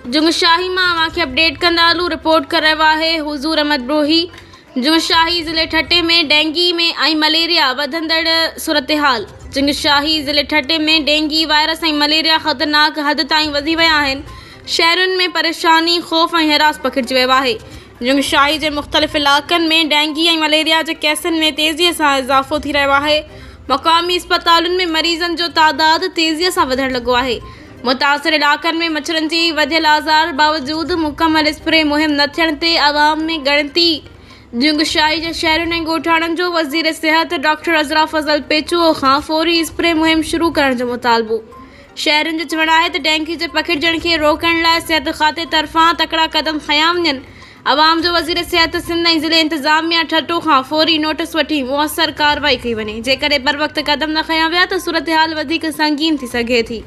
जुंगशाही मां अवांखे update कंदालू। Report कर रहा है हुजूर अहमद ब्रोही। जुंगशाही ज़िले ठटे में डेंगी में ऐं मलेरिया वधंदड़ सूरत हाल। जुंगशाही ज़िले ठटे में डेंगी वायरस ऐं मलेरिया ख़तरनाक हद ताईं वधी विया आहिनि। शहरुनि में परेशानी ख़ौफ़ ऐं हिरास पखिड़िजी वियो आहे। जुंगशाही जे मुख़्तलिफ़ इलाक़नि में डेंगी ऐं मलेरिया जे केसनि में तेज़ीअ सां इज़ाफ़ो थी रहियो आहे। मक़ामी अस्पतालुनि में मरीज़नि जो तादाद तेज़ीअ सां वधणु लॻो आहे। मुतासिर इलाक़नि में मच्छरनि जी वधियल आज़ार बावजूदि मुकमल स्प्रे मुहिम न थियण ते आवाम में ॻणती। जुंगशाही जे शहरुनि ऐं ॻोठाणनि जो वज़ीर सिहत डॉक्टर अज़रा फज़ल पेचुओ खां फ़ौरी स्प्रे मुहिम शुरू करण जो मुतालबो। शहरुनि जो चवणु आहे त डेंगी जे पखिड़िजण खे रोकण लाइ सिहत खाते तरफ़ां तकड़ा क़दम खंया वञनि। आवाम जो वज़ीर सिहत सिंध ऐं ज़िले इंतिज़ामिया ठटो खां फ़ौरी नोटिस वठी मुअसर कार्रवाई कई वञे। जेकॾहिं बर वक़्तु क़दम न खंया विया त सूरत हाल वधीक संगीन थी सघे थी।